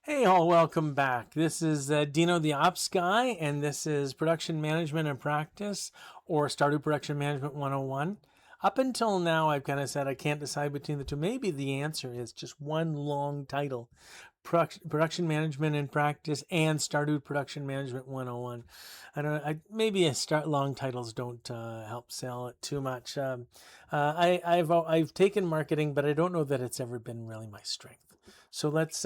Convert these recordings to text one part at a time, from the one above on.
Hey all, welcome back. This is Dino the Ops Guy, and this is Production Management and Practice, or Stardew Production Management 101. Up until now, I've kind of said I can't decide between the two. Maybe the answer is just one long title, Production Management and Practice and Stardew Production Management 101. I don't know, maybe long titles don't help sell it too much. I've taken marketing, but I don't know that it's ever been really my strength. So let's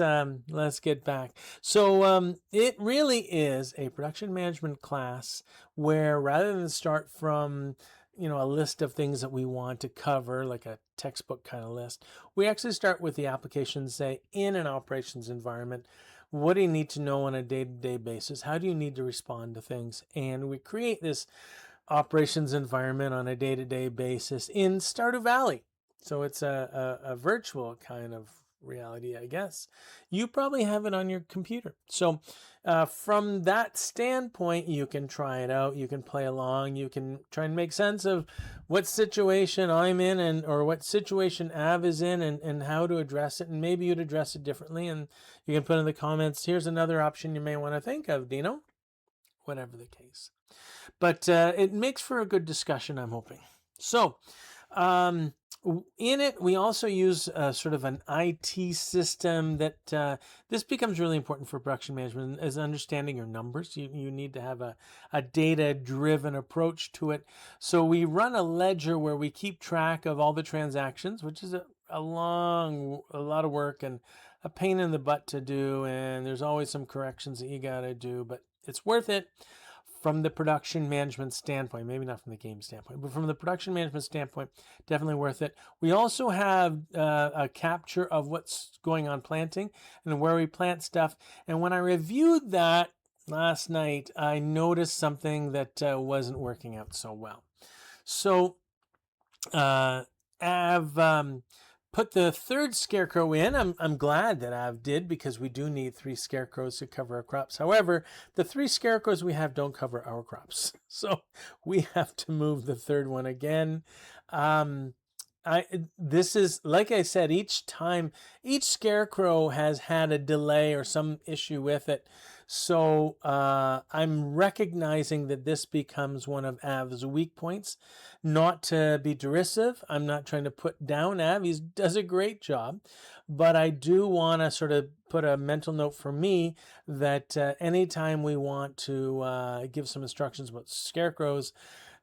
get back. So it really is a production management class where rather than start from a list of things that we want to cover, like a textbook kind of list, we actually start with the applications, say, in an operations environment. What do you need to know on a day-to-day basis? How do you need to respond to things? And we create this operations environment on a day-to-day basis in Stardew Valley. So it's a virtual kind of reality, I guess. You probably have it on your computer. So from that standpoint, you can try it out. You can play along. You can try and make sense of what situation I'm in or what situation Av is in and how to address it. And maybe you'd address it differently. And you can put in the comments, here's another option you may want to think of, Dino. Whatever the case. But it makes for a good discussion, I'm hoping. So in it, we also use sort of an IT system that this becomes really important for production management, is understanding your numbers. You need to have a data-driven approach to it. So we run a ledger where we keep track of all the transactions, which is a lot of work and a pain in the butt to do. And there's always some corrections that you got to do, but it's worth it from the production management standpoint. Maybe not from the game standpoint, but from the production management standpoint, definitely worth it. We also have a capture of what's going on planting and where we plant stuff. And when I reviewed that last night, I noticed something that wasn't working out so well. So I've put the third scarecrow in. I'm glad that Av did, because we do need 3 scarecrows to cover our crops. However, the 3 scarecrows we have don't cover our crops. So we have to move the third one again. This is, like I said, each scarecrow has had a delay or some issue with it. So I'm recognizing that this becomes one of Av's weak points. Not to be derisive, I'm not trying to put down Av. He does a great job. But I do want to sort of put a mental note for me that anytime we want to give some instructions about scarecrows,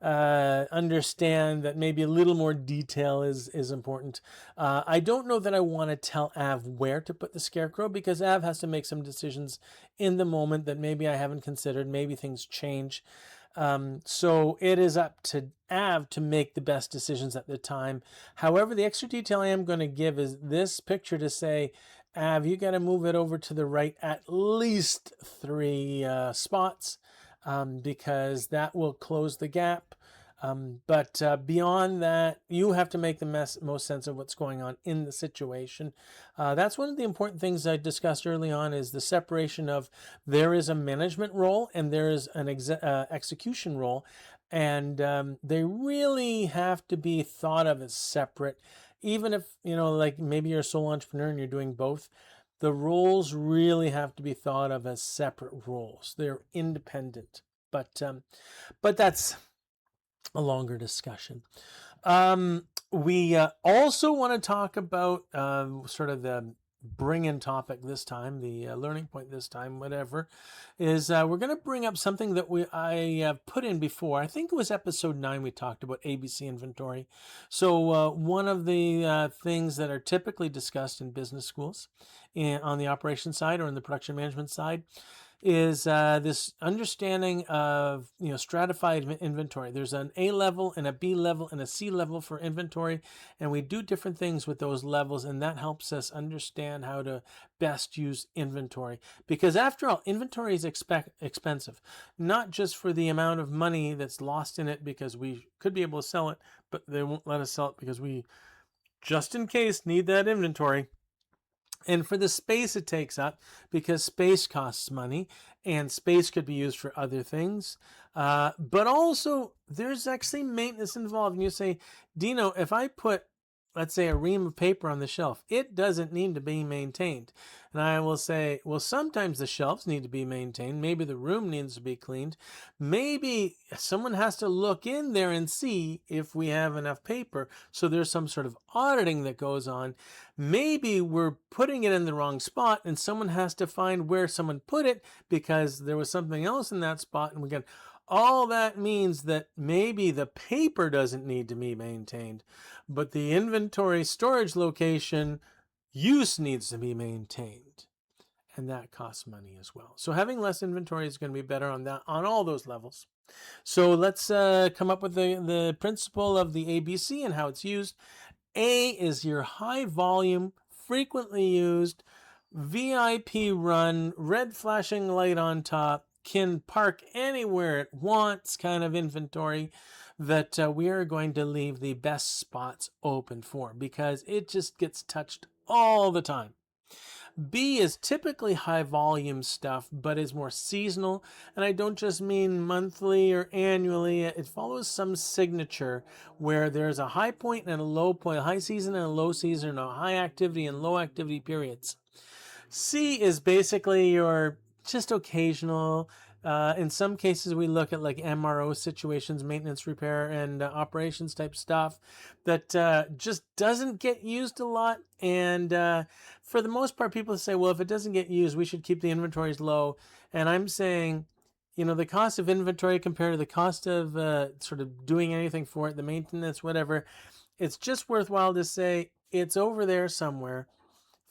understand that maybe a little more detail is important. I don't know that I want to tell Av where to put the scarecrow, because Av has to make some decisions in the moment that maybe I haven't considered. Maybe things change. So it is up to Av to make the best decisions at the time. However, the extra detail I am going to give is this picture to say, Av, you got to move it over to the right at least 3 spots, because that will close the gap. But beyond that, you have to make the most sense of what's going on in the situation. That's one of the important things I discussed early on, is the separation of there is a management role and there is an execution role. And they really have to be thought of as separate. Even if, like maybe you're a sole entrepreneur and you're doing both, the roles really have to be thought of as separate roles. They're independent. But that's a longer discussion. We also want to talk about sort of the bring-in topic this time, the learning point this time, whatever, is we're going to bring up something that I put in before. I think it was episode 9 we talked about ABC inventory. So one of the things that are typically discussed in business schools on the operation side or in the production management side is this understanding of stratified inventory. There's an A level and a B level and a C level for inventory, and we do different things with those levels, and that helps us understand how to best use inventory. Because after all, inventory is expensive, not just for the amount of money that's lost in it because we could be able to sell it, but they won't let us sell it because we, just in case, need that inventory. And for the space it takes up, because space costs money and space could be used for other things. But also there's actually maintenance involved. And you say, Dino, if I put let's say, a ream of paper on the shelf. It doesn't need to be maintained. And I will say, well, sometimes the shelves need to be maintained. Maybe the room needs to be cleaned. Maybe someone has to look in there and see if we have enough paper. So there's some sort of auditing that goes on. Maybe we're putting it in the wrong spot and someone has to find where someone put it because there was something else in that spot. And we get all that means that maybe the paper doesn't need to be maintained, but the inventory storage location use needs to be maintained. And that costs money as well. So having less inventory is going to be better on that, on all those levels. So let's come up with the principle of the ABC and how it's used. A is your high volume, frequently used, VIP run, red flashing light on top, can park anywhere it wants kind of inventory that we are going to leave the best spots open for because it just gets touched all the time. B is typically high volume stuff, but is more seasonal. And I don't just mean monthly or annually. It follows some signature where there's a high point and a low point, a high season and a low season, a high activity and low activity periods. C is basically your just occasional. In some cases, we look at like MRO situations, maintenance, repair, and operations type stuff that just doesn't get used a lot. And for the most part, people say, well, if it doesn't get used, we should keep the inventories low. And I'm saying, you know, the cost of inventory compared to the cost of sort of doing anything for it, the maintenance, whatever, it's just worthwhile to say it's over there somewhere.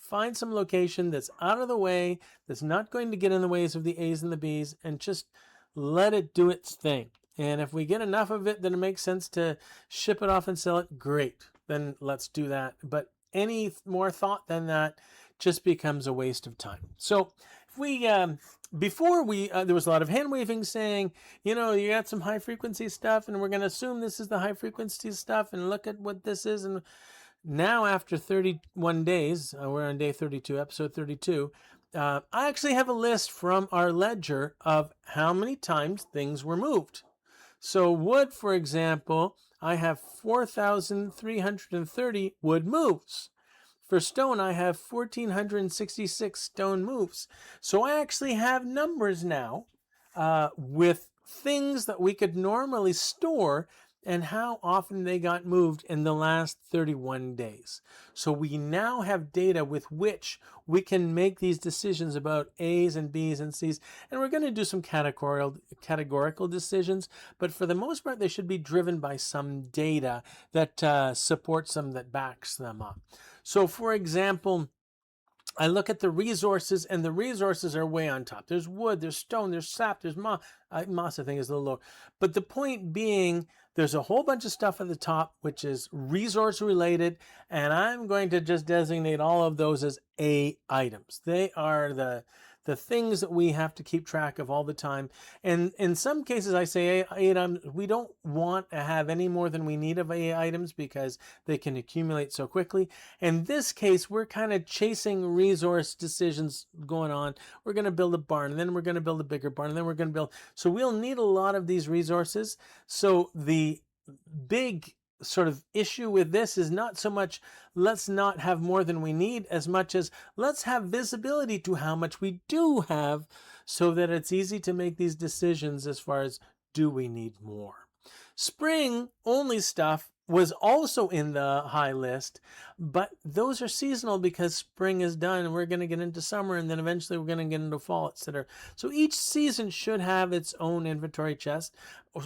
Find some location that's out of the way, that's not going to get in the ways of the A's and the B's, and just let it do its thing. And if we get enough of it that it makes sense to ship it off and sell it, great. Then let's do that. But any more thought than that just becomes a waste of time. So if we, before we, there was a lot of hand waving saying, you know, you got some high frequency stuff and we're going to assume this is the high frequency stuff and look at what this is. And now, after 31 days, we're on day 32, episode 32, I actually have a list from our ledger of how many times things were moved. So wood, for example, I have 4,330 wood moves. For stone, I have 1,466 stone moves. So I actually have numbers now with things that we could normally store and how often they got moved in the last 31 days. So we now have data with which we can make these decisions about A's and B's and C's. And we're going to do some categorical decisions, but for the most part, they should be driven by some data that supports them, that backs them up. So for example, I look at the resources, and the resources are way on top. There's wood, there's stone, there's sap, there's moss. Moss, I think, is a little lower. But the point being, there's a whole bunch of stuff at the top, which is resource related, and I'm going to just designate all of those as A items. They are the things that we have to keep track of all the time. And in some cases, I say A items. We don't want to have any more than we need of A items because they can accumulate so quickly. In this case, we're kind of chasing resource decisions going on. We're going to build a barn, and then we're going to build a bigger barn, and then we're going to build. So we'll need a lot of these resources. So the big sort of issue with this is not so much let's not have more than we need as much as let's have visibility to how much we do have so that it's easy to make these decisions as far as do we need more. Spring only stuff was also in the high list, but those are seasonal because spring is done and we're going to get into summer and then eventually we're going to get into fall, etc. So each season should have its own inventory chest,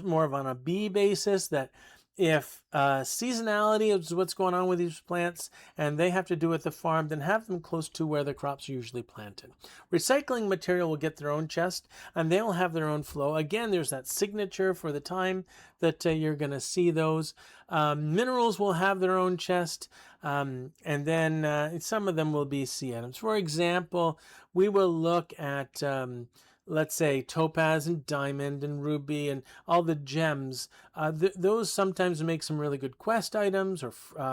more of on a B basis, that if seasonality is what's going on with these plants and they have to do with the farm, then have them close to where the crops are usually planted. Recycling material will get their own chest and they'll have their own flow. Again, there's that signature for the time that you're going to see those. Minerals will have their own chest, and then some of them will be C items. For example, we will look at let's say topaz and diamond and ruby and all the gems. Those sometimes make some really good quest items or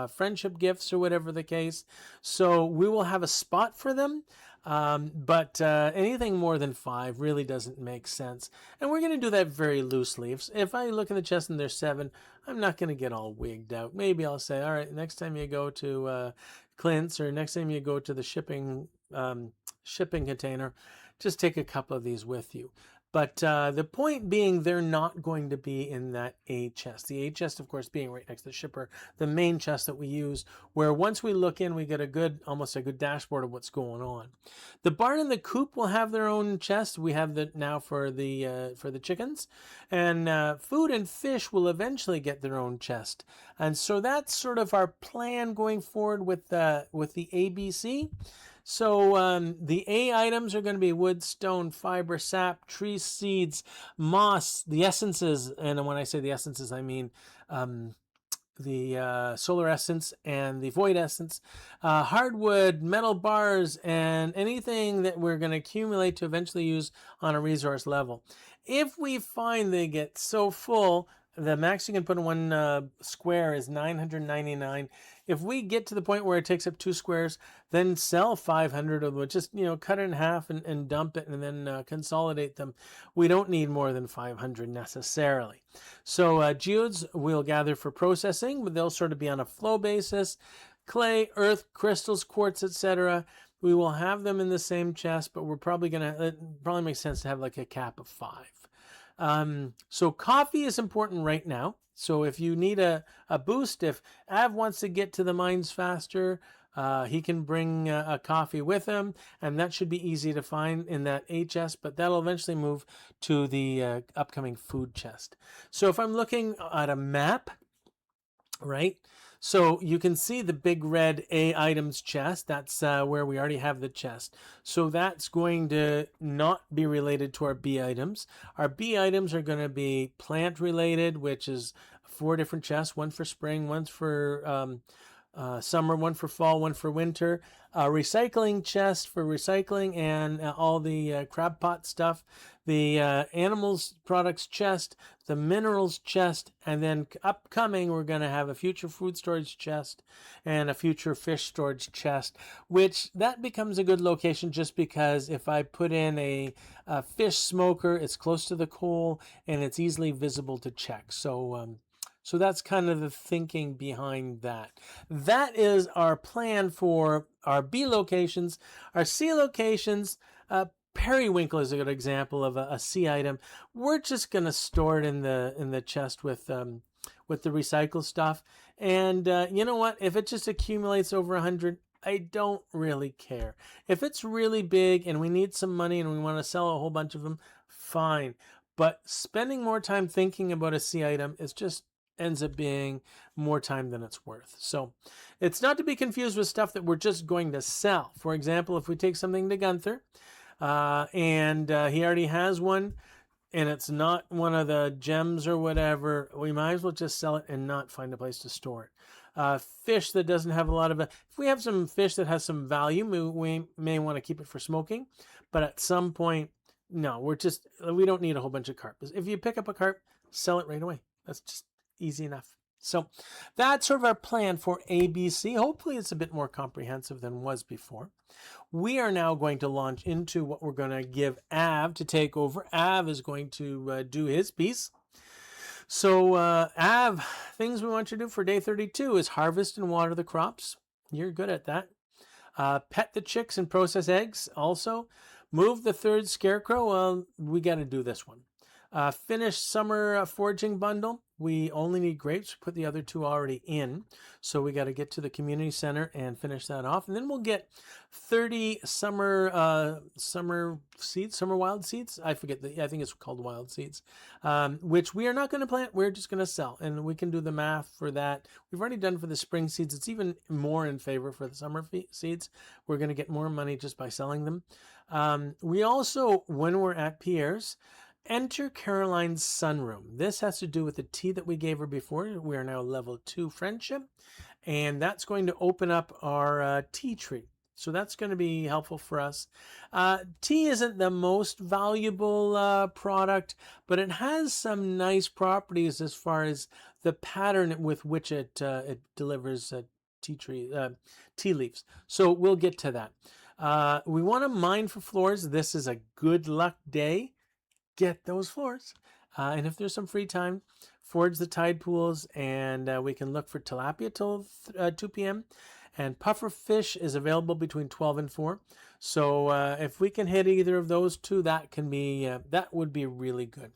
friendship gifts or whatever the case. So we will have a spot for them. But anything more than 5 really doesn't make sense. And we're going to do that very loosely. If I look in the chest and there's 7, I'm not going to get all wigged out. Maybe I'll say, all right, next time you go to Clint's, or next time you go to the shipping container, just take a couple of these with you. But the point being, they're not going to be in that A chest. The A chest, of course, being right next to the shipper, the main chest that we use, where once we look in, we get almost a good dashboard of what's going on. The barn and the coop will have their own chest. We have that now for the chickens, and food and fish will eventually get their own chest. And so that's sort of our plan going forward with the ABC. So the A items are going to be wood, stone, fiber, sap, tree seeds, moss, the essences. And when I say the essences, I mean the solar essence and the void essence, hardwood, metal bars, and anything that we're going to accumulate to eventually use on a resource level. If we find they get so full, the max you can put in one square is 999. If we get to the point where it takes up 2 squares, then sell 500 of them. Just cut it in half and dump it, and then consolidate them. We don't need more than 500 necessarily. So geodes we'll gather for processing, but they'll sort of be on a flow basis. Clay, earth, crystals, quartz, etc. We will have them in the same chest, but we're probably it probably makes sense to have like a cap of 5. So coffee is important right now. So if you need a boost, if Av wants to get to the mines faster, he can bring a coffee with him, and that should be easy to find in that A chest, but that'll eventually move to the upcoming food chest. So if I'm looking at a map, right? So you can see the big red A items chest. That's where we already have the chest. So that's going to not be related to our B items. Our B items are going to be plant related, which is 4 different chests, one for spring, one for summer, one for fall, one for winter. Recycling chest for recycling and all the crab pot stuff. The animals products chest, the minerals chest, and then upcoming we're going to have a future food storage chest and a future fish storage chest, which that becomes a good location just because if I put in a fish smoker, it's close to the coal and it's easily visible to check. So that's kind of the thinking behind that. That is our plan for our B locations. Our C locations, periwinkle is a good example of a C item. We're just going to store it in the chest with the recycle stuff. And you know what? If it just accumulates over 100, I don't really care. If it's really big and we need some money and we want to sell a whole bunch of them, fine. But spending more time thinking about a C item is just ends up being more time than it's worth. So it's not to be confused with stuff that we're just going to sell. For example, if we take something to Gunther and he already has one and it's not one of the gems or whatever, we might as well just sell it and not find a place to store it. Fish that doesn't have a lot of if we have some fish that has some value, we may want to keep it for smoking, but at some point, no, we don't need a whole bunch of carp. If you pick up a carp, sell it right away. That's just easy enough. So that's sort of our plan for ABC. Hopefully it's a bit more comprehensive than was before. We are now going to launch into what we're going to give Av to take over. Av is going to do his piece. So Av, things we want you to do for day 32 is harvest and water the crops. You're good at that. Pet the chicks and process eggs also. Move the 3rd scarecrow. Well, we got to do this one. Finish summer foraging bundle. We only need grapes. Put the other 2 already in. So we got to get to the community center and finish that off. And then we'll get 30 summer seeds, summer wild seeds. I think it's called wild seeds, which we are not going to plant. We're just going to sell. And we can do the math for that. We've already done for the spring seeds. It's even more in favor for the summer seeds. We're going to get more money just by selling them. We also, when we're at Pierre's, enter Caroline's sunroom. This has to do with the tea that we gave her before. We are now level 2 friendship, and that's going to open up our tea tree. So that's going to be helpful for us. Tea isn't the most valuable product, but it has some nice properties as far as the pattern with which it delivers tea leaves. So we'll get to that. We want to mine for floors. This is a good luck day. Get those floors. And if there's some free time, forage the tide pools, and we can look for tilapia till 2 p.m. And puffer fish is available between 12 and 4. So if we can hit either of those two, that would be really good.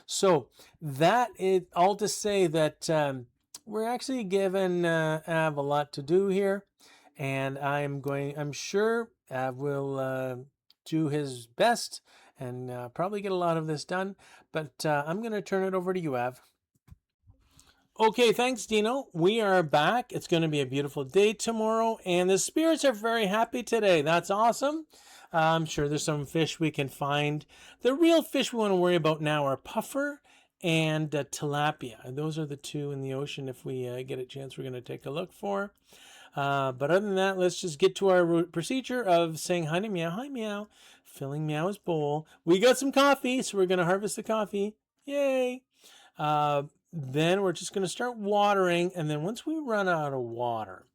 So that is all to say that we're actually given Av a lot to do here, and I'm sure Av will do his best and probably get a lot of this done. But I'm going to turn it over to you, Av. Okay, thanks, Dino. We are back. It's going to be a beautiful day tomorrow, and the spirits are very happy today. That's awesome. I'm sure there's some fish we can find. The real fish we want to worry about now are puffer and tilapia. And those are the two in the ocean. If we get a chance, we're going to take a look for. But other than that, let's just get to our procedure of saying hi meow, filling Meow's bowl. We got some coffee, so we're going to harvest the coffee. Yay! Then we're just going to start watering, and then once we run out of water,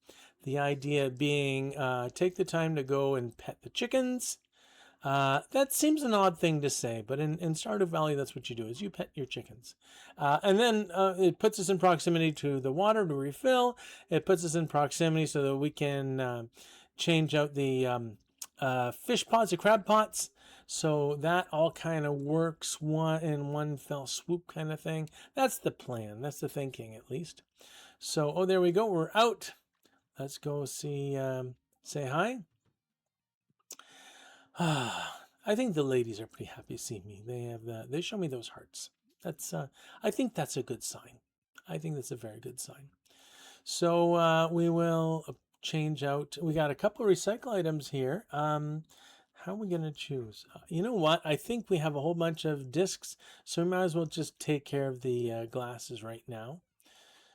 the idea being take the time to go and pet the chickens. That seems an odd thing to say, but in Stardew Valley, that's what you do, is you pet your chickens. And then it puts us in proximity to the water to refill. It puts us in proximity so that we can change out the fish pots, the crab pots. So that all kind of works in one fell swoop kind of thing. That's the plan. That's the thinking, at least. So, oh, there we go. We're out. Let's go see, say hi. I think the ladies are pretty happy to see me. They show me those hearts. I think that's a good sign. I think that's a very good sign. So we will change out. We got a couple of recycle items here. How are we going to choose? You know what? I think we have a whole bunch of discs, so we might as well just take care of the glasses right now.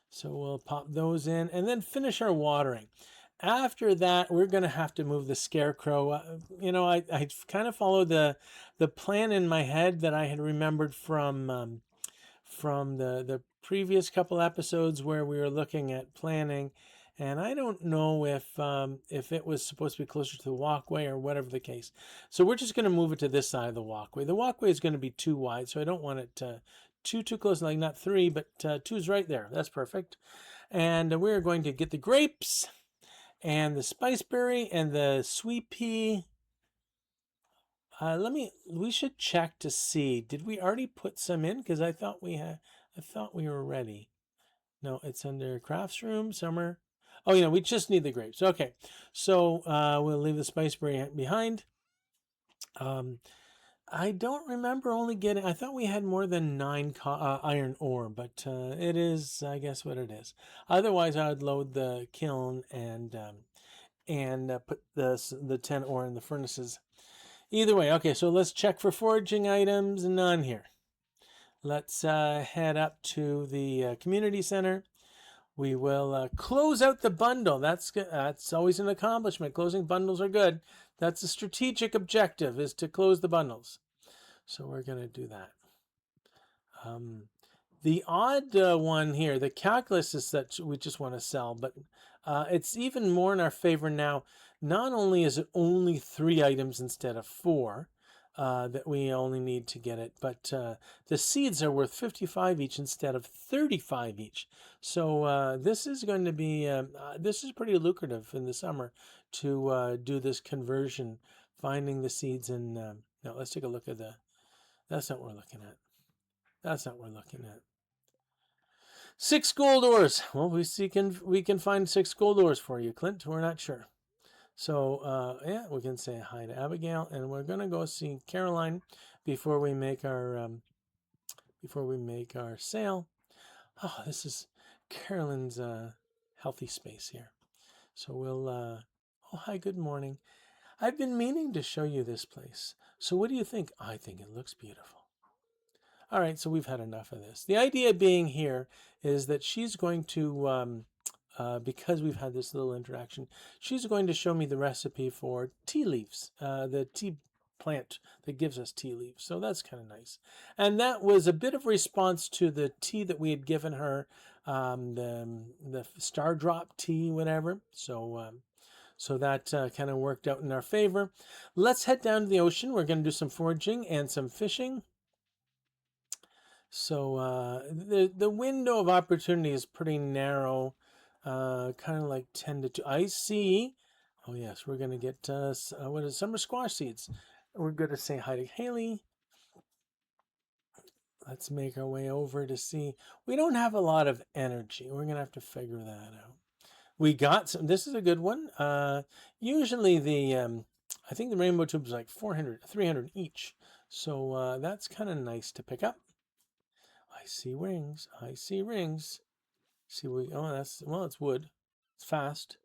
So we'll pop those in and then finish our watering. After that, we're going to have to move the scarecrow. I kind of followed the plan in my head that I had remembered from the previous couple episodes where we were looking at planning. And I don't know if it was supposed to be closer to the walkway or whatever the case. So we're just going to move it to this side of the walkway. The walkway is going to be too wide, so I don't want it too close, like not 3, but 2's right there. That's perfect. And we're going to get the grapes and the spiceberry and the sweet pea. We should check to see. Did we already put some in? Because I thought we were ready. No, it's under crafts room, summer. Oh, we just need the grapes. Okay, so we'll leave the spiceberry behind. I don't remember only getting. I thought we had more than 9 iron ore, but it is, I guess, what it is. Otherwise, I would load the kiln and put the 10 ore in the furnaces. Either way, okay. So let's check for foraging items. None here. Let's head up to the community center. We will close out the bundle. That's always an accomplishment. Closing bundles are good. That's a strategic objective, is to close the bundles. So we're going to do that. The odd one here, the calculus, is that we just want to sell, but it's even more in our favor now. Not only is it only 3 items instead of 4, that we only need to get it, but the seeds are worth 55 each instead of 35 each. So this is going to be this is pretty lucrative in the summer to do this conversion, finding the seeds. And now let's take a look at that's not what we're looking at. That's not what we're looking at. 6 gold ores. Well, we can find 6 gold ores for you, Clint. We're not sure. So, yeah, we can say hi to Abigail, and we're going to go see Caroline before we make our sale. Oh, this is Caroline's healthy space here. So we'll, oh, hi, good morning. I've been meaning to show you this place. So what do you think? I think it looks beautiful. All right, so we've had enough of this. The idea being here is that she's going to, because we've had this little interaction, she's going to show me the recipe for tea leaves, the tea plant that gives us tea leaves. So that's kind of nice. And that was a bit of a response to the tea that we had given her, the star drop tea, whatever. So So that kind of worked out in our favor. Let's head down to the ocean. We're going to do some foraging and some fishing. So the window of opportunity is pretty narrow, kind of like 10 to 2. I see. Oh yes, we're going to get what is summer squash seeds. We're going to say hi to Haley. Let's make our way over to see. We don't have a lot of energy. We're going to have to figure that out. We got some. This is a good one. Usually I think the rainbow tube is like 400, 300 each. So that's kind of nice to pick up. I see rings. I see rings. See well, it's wood. It's fast.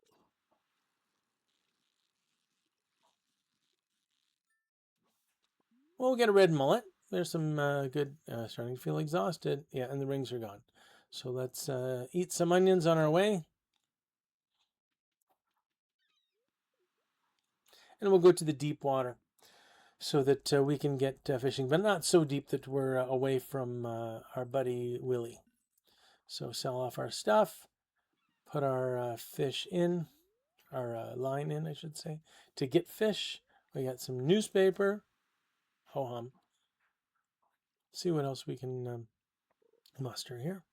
Well, we'll get a red mullet. There's some good. Starting to feel exhausted. Yeah, and the rings are gone. So let's eat some onions on our way. And we'll go to the deep water so that we can get fishing, but not so deep that we're away from our buddy Willie. So sell off our stuff, put our fish in, our line in, I should say, to get fish. We got some newspaper. Ho hum. See what else we can muster here.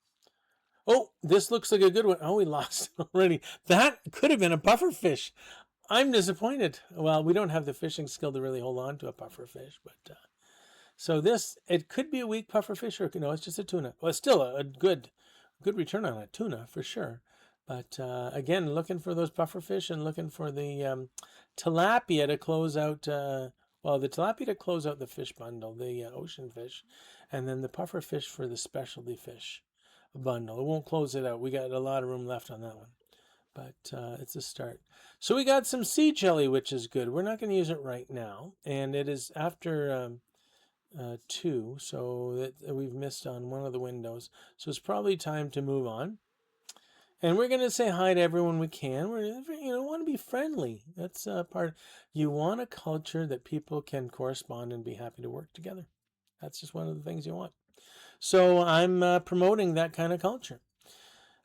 Oh, this looks like a good one. Oh, we lost already. That could have been a puffer fish. I'm disappointed. Well, we don't have the fishing skill to really hold on to a puffer fish, but so this, it could be a weak puffer fish, or no, it's just a tuna. Well, it's still a good return on a tuna for sure. But again, looking for those puffer fish and looking for the tilapia to close out. Well, the tilapia to close out the fish bundle, the ocean fish, and then the puffer fish for the specialty fish bundle. It won't close it out. We got a lot of room left on that one, but it's a start. So we got some sea jelly, which is good. We're not going to use it right now, and it is after 2, so that we've missed on one of the windows. So it's probably time to move on. And we're going to say hi to everyone we can. We're want to be friendly. That's part. You want a culture that people can correspond and be happy to work together. That's just one of the things you want. So I'm promoting that kind of culture.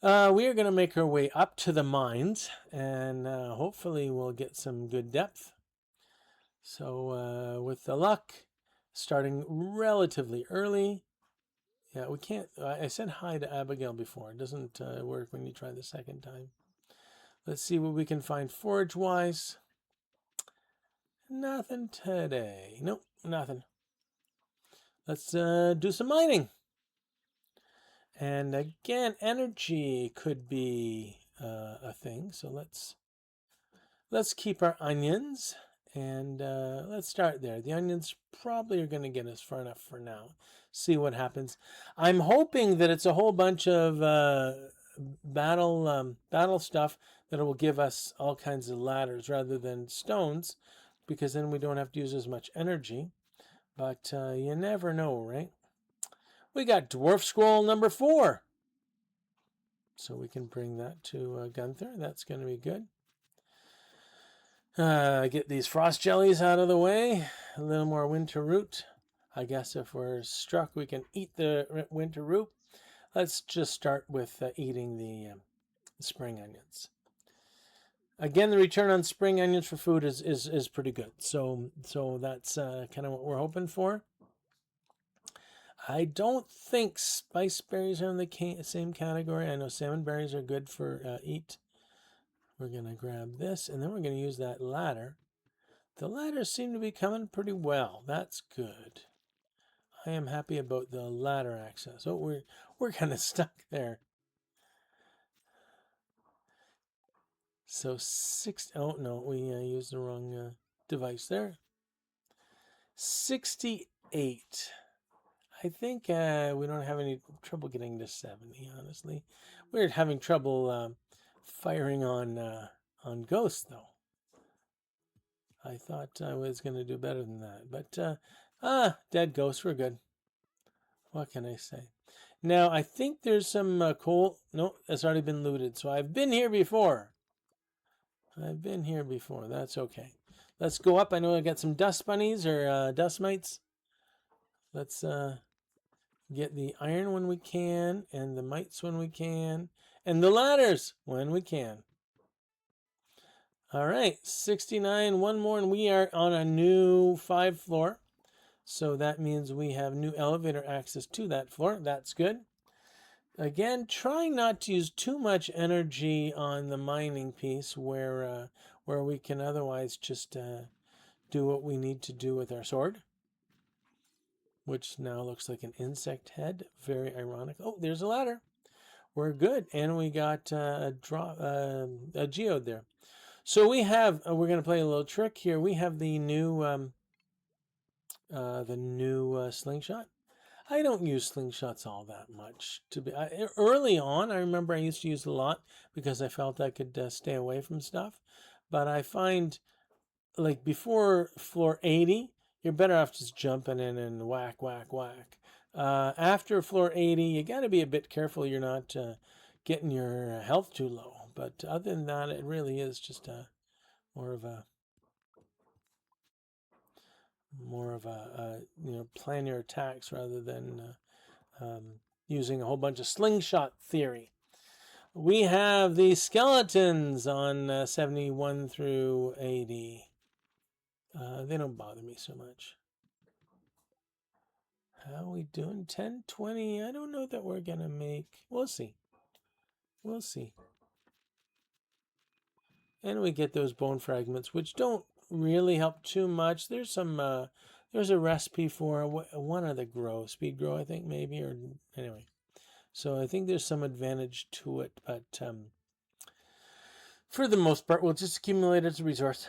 We are going to make our way up to the mines, and hopefully we'll get some good depth. So with the luck, starting relatively early. Yeah, we can't. I said hi to Abigail before. It doesn't work when you try the second time. Let's see what we can find forage-wise. Nothing today. Nope, nothing. Let's do some mining. And again, energy could be a thing. So let's keep our onions. And let's start there. The onions probably are going to get us far enough for now. See what happens. I'm hoping that it's a whole bunch of battle stuff that will give us all kinds of ladders rather than stones, because then we don't have to use as much energy. But you never know, right? We got dwarf scroll number 4. So we can bring that to Gunther. That's going to be good. Get these frost jellies out of the way. A little more winter root. I guess if we're struck, we can eat the winter root. Let's just start with eating the spring onions. Again, the return on spring onions for food is pretty good. So that's kind of what we're hoping for. I don't think spice berries are in the same category. I know salmon berries are good for eat. We're going to grab this, and then we're going to use that ladder. The ladders seem to be coming pretty well. That's good. I am happy about the ladder access. Oh, we're kind of stuck there. So 6. Oh no, we used the wrong device there. 68. I think we don't have any trouble getting to 70. Honestly, we're having trouble firing on Ghost though. I thought I was going to do better than that, but dead Ghost, we're good. What can I say? Now I think there's some coal. No, that's already been looted. So I've been here before. That's okay. Let's go up. I know I got some dust bunnies or dust mites. Let's get the iron when we can, and the mites when we can, and the ladders when we can. All right, 69, one more, and we are on a new 5th floor. So that means we have new elevator access to that floor. That's good. Again, trying not to use too much energy on the mining piece where we can otherwise just do what we need to do with our sword, which now looks like an insect head. Very ironic. Oh, there's a ladder. We're good, and we got a geode there. So we have. We're going to play a little trick here. We have the new slingshot. I don't use slingshots all that much. Early on, I remember I used to use it a lot because I felt I could stay away from stuff. But I find, like before floor 80, you're better off just jumping in and whack, whack, whack. After floor 80, you got to be a bit careful you're not getting your health too low. But other than that, it really is just more of a plan your attacks rather than using a whole bunch of slingshot theory. We have the skeletons on 71 through 80. They don't bother me so much. How are we doing? 10, 20? I don't know that we're going to make. We'll see. We'll see. And we get those bone fragments, which don't really help too much. There's some. There's a recipe for one of the speed grow, I think maybe, or anyway. So I think there's some advantage to it, but for the most part, we'll just accumulate it as a resource.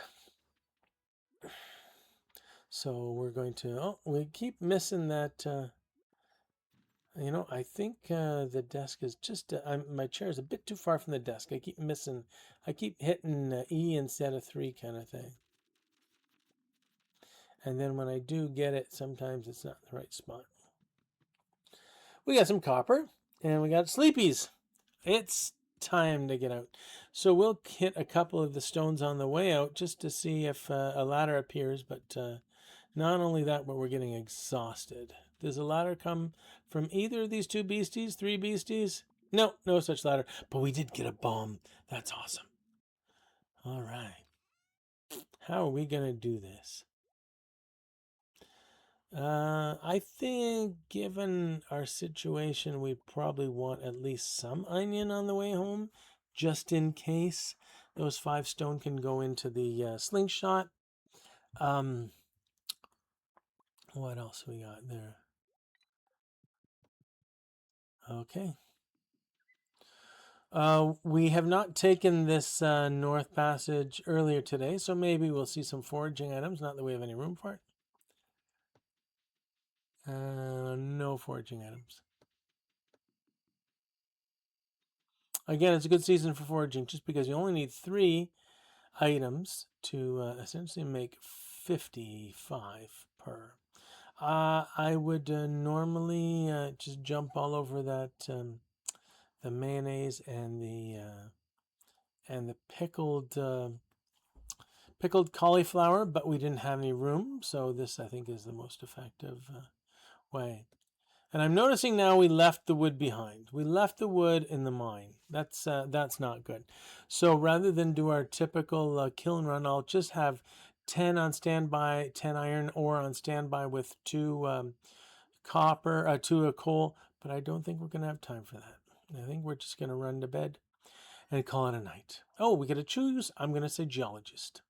So we're going to. Oh, we keep missing that. I think the desk is just. My chair is a bit too far from the desk. I keep missing. I keep hitting E instead of 3 kind of thing. And then when I do get it, sometimes it's not in the right spot. We got some copper, and we got sleepies. It's time to get out. So we'll hit a couple of the stones on the way out just to see if a ladder appears. But not only that, but we're getting exhausted. Does a ladder come from either of these 2 beasties, 3 beasties? No, no such ladder. But we did get a bomb. That's awesome. All right. How are we going to do this? I think given our situation, we probably want at least some onion on the way home, just in case. Those 5 stone can go into the slingshot. What else we got there? Okay. We have not taken this north passage earlier today, so maybe we'll see some foraging items. Not that we have any room for it. No foraging items. Again, it's a good season for foraging just because you only need 3 items to essentially make 55 per. I would normally just jump all over that the mayonnaise and the pickled cauliflower, but we didn't have any room, so this I think is the most effective way. And I'm noticing now we left the wood behind. We left the wood in the mine. That's not good. So rather than do our typical kiln run, I'll just have 10 on standby, 10 iron ore on standby with 2 copper, 2 coal. But I don't think we're going to have time for that. I think we're just going to run to bed and call it a night. Oh, we got to choose. I'm going to say geologist.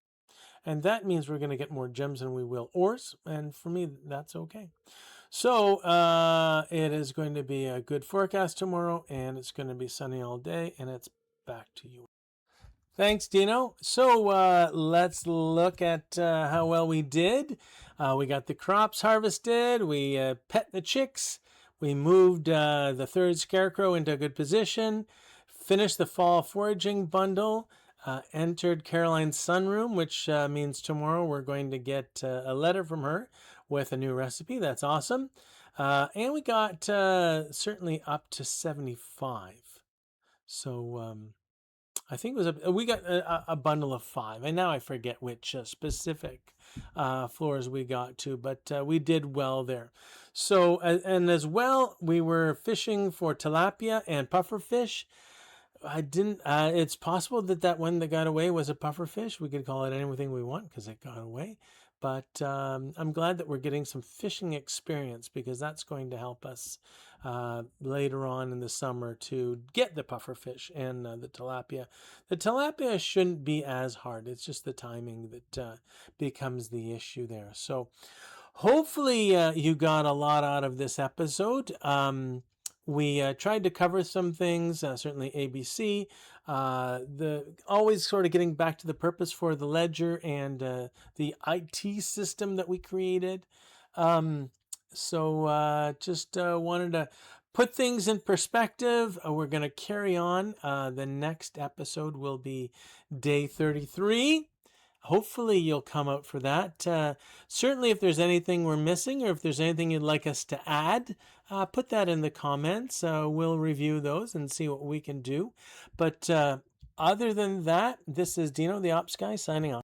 And that means we're going to get more gems than we will ores. And for me, that's okay. So it is going to be a good forecast tomorrow, and it's going to be sunny all day, and it's back to you. Thanks, Dino. So let's look at how well we did. We got the crops harvested. We pet the chicks. We moved the 3rd scarecrow into a good position. Finished the fall foraging bundle. Entered Caroline's sunroom, which means tomorrow we're going to get a letter from her with a new recipe. That's awesome. And we got certainly up to 75. So I think it was we got a bundle of 5. And now I forget which specific floors we got to, but we did well there. So, and as well, we were fishing for tilapia and puffer fish. I didn't. It's possible that that one that got away was a puffer fish. We could call it anything we want because it got away. But I'm glad that we're getting some fishing experience because that's going to help us later on in the summer to get the puffer fish and the tilapia. The tilapia shouldn't be as hard. It's just the timing that becomes the issue there. So hopefully you got a lot out of this episode. We tried to cover some things, certainly ABC, the always sort of getting back to the purpose for the ledger and the IT system that we created. Just wanted to put things in perspective. We're going to carry on. The next episode will be day 33. Hopefully you'll come out for that. Certainly if there's anything we're missing or if there's anything you'd like us to add, put that in the comments. We'll review those and see what we can do. But other than that, this is Dino the Ops Guy signing off.